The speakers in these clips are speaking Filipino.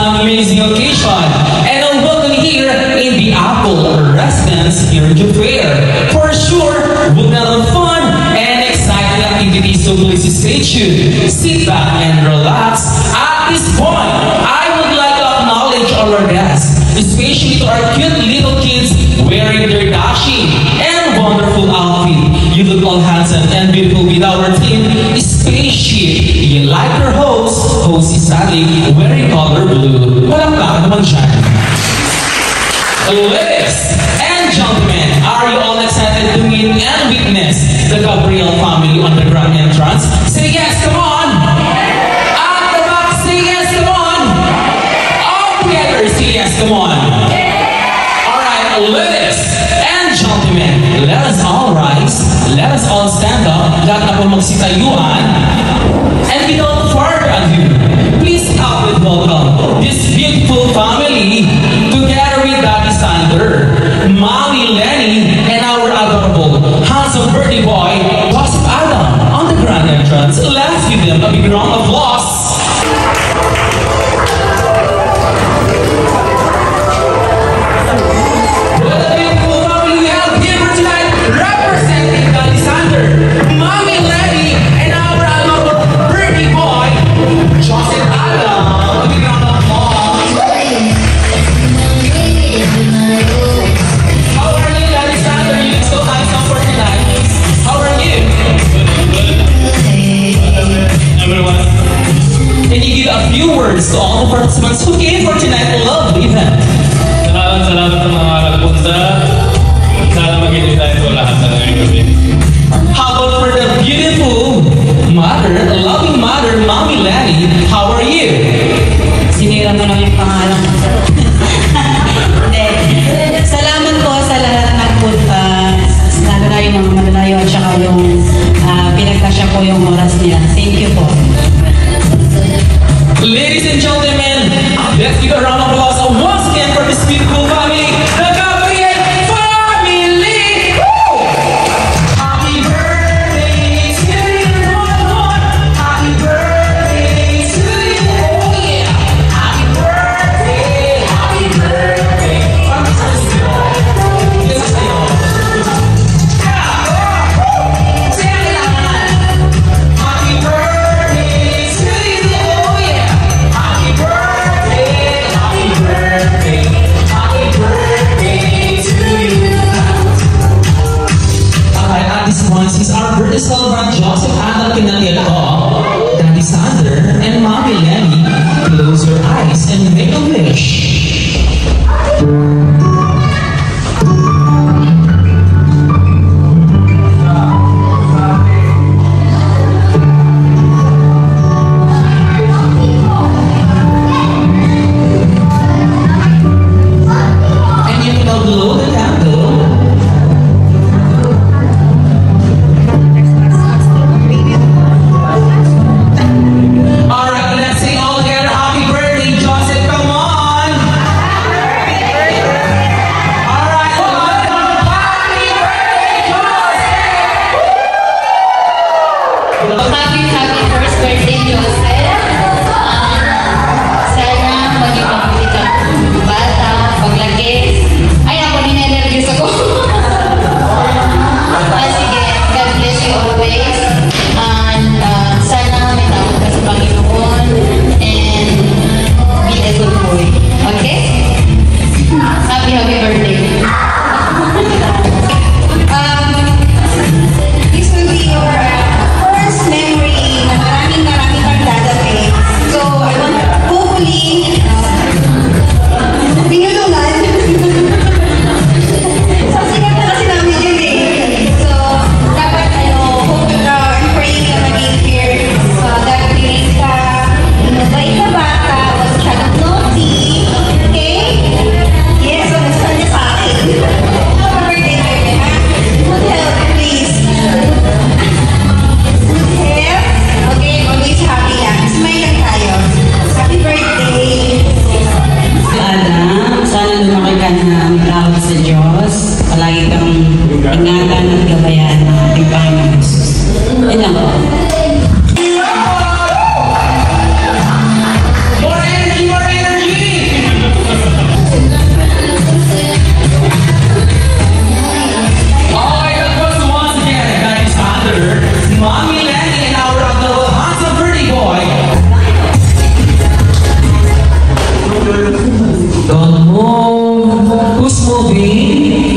amazing occasion. And I'm welcome here in the Apple residence here in Jaffair. For sure, we'll have fun and exciting activities, so please stay tuned, sit back and relax. At this point, I would like to acknowledge all our guests, especially to our cute little kids wearing their dashing and wonderful outfit. You look all handsome and beautiful with our team, Spaceship. You like our host is sadly wearing color blue. Walang baka naman dyan. Ladies and gentlemen, are you all excited to meet and witness the Gabriel family on the grand entrance? Say yes, come on! At the back, say yes, come on! All together, say yes, come on! Alright, ladies and gentlemen, let us all rise, let us all stand up, lahat na po magsitayuan, and without further ado, please help with welcome this beautiful family together with Daddy Sander, Mommy Lenny, and our adorable handsome birthday boy, Joseph Adam, on the grand entrance. Let's give them a big round of applause. What a beautiful family we have here for tonight, representing Daddy Sander, Mommy Lenny, and our adorable birthday boy, Joseph Adam. A big round of applause. How are you, Daddy Sander? You look so handsome for tonight. How are you? Everyone. Can you give a few words to all the participants who came for tonight's lovely event? Salamat sa mga nagpunta. Sana mag-enjoy tayo sa lahat na ngayong gabi. How about for the beautiful mother, loving mother, Mommy Lenny? How are you? Sinira mo lang yung pangalan ko. Salamat po sa lahat ng punta. Lalo na yung mga madalayo at saka yung pinagkasya po yung oras niya. Thank you po. Ladies and gentlemen, let's give a round of applause once again for this beautiful family, the Gabriel family! Woo! Happy birthday to you, happy birthday to you, oh yeah! Happy birthday, happy birthday! Yes, sa'yo. Saya kailangan. Happy birthday to you, oh yeah! Happy birthday, happy birthday, happy birthday to you. Alright, at this point, since our birthday celebrant Joseph Adam Pinanilko, Daddy Sander, and Mommy Lenny, close your eyes and make a wish. And you can blow the candle. Alright, let's sing all together. Happy birthday, Joseph, come on!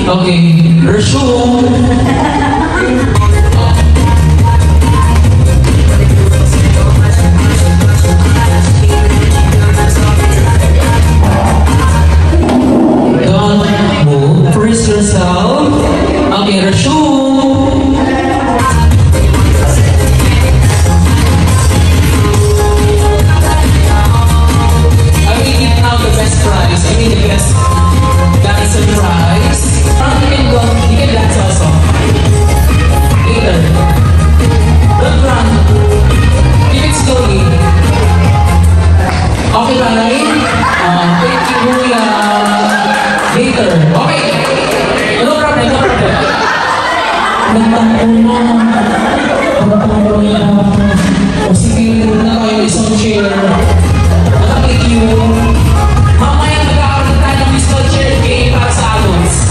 Okay, Rachel. Don't move. Brace yourself. Okay, Rachel. I will give now the best prize. I mean the best. That is a prize. You can go. You can dance also. Later. Don't run. Give it slowly. Okay, bye. Thank you, Kuya. Later. Okay. No problem, no problem. Nagtampo na. Nagtampo na. O sige, na kayo isang chair. Thank you. Mamaya magkakaroon tayo ng musical chair game para sa adults.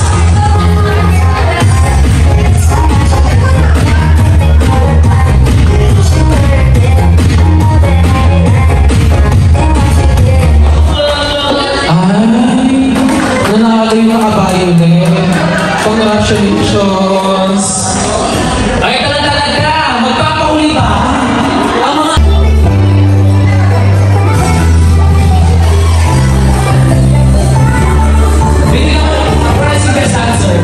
Ay, nanalo yung nakabayo din. Congratulations. Ay, talaga, magpapahuli ba? Ang mga... Bigyan mo, what is the best answer?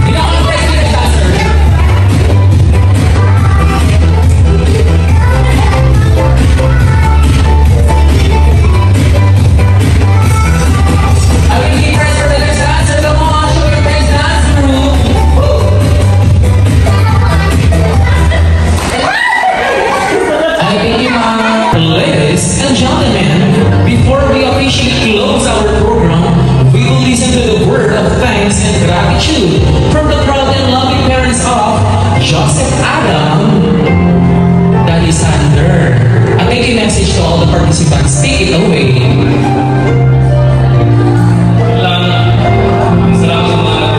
Bigyan mo, what is the best answer? I will give praise for the best answer. Come on, show your best dance move. Woo! I thank you, ma'am. Ladies and gentlemen, before we officially close our program, we will listen to the word of thanks and gratitude from the proud and loving parents of Joseph Adam, Daddy Sander. A thank you message to all the participants. Take it away. Salamat sa mga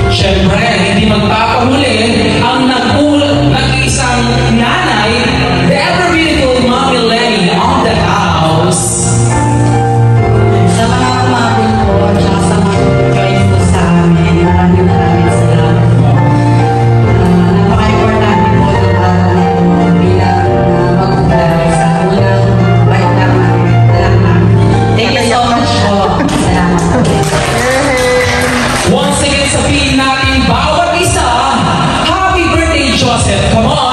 Siyempre, hindi magpapahuli ang nag-iisang nanay, the ever beautiful Mommy Lenny on the house. Sa mga kumabot po, tsaka sa mga join po sa amin, maraming salamat po. Napaka-importante po ng araw na po bilang magulang sa unang bait ng anak namin. Thank you so much po. Salamat po. Once again, sabihin natin bawat isa, happy birthday, Joseph. Come on!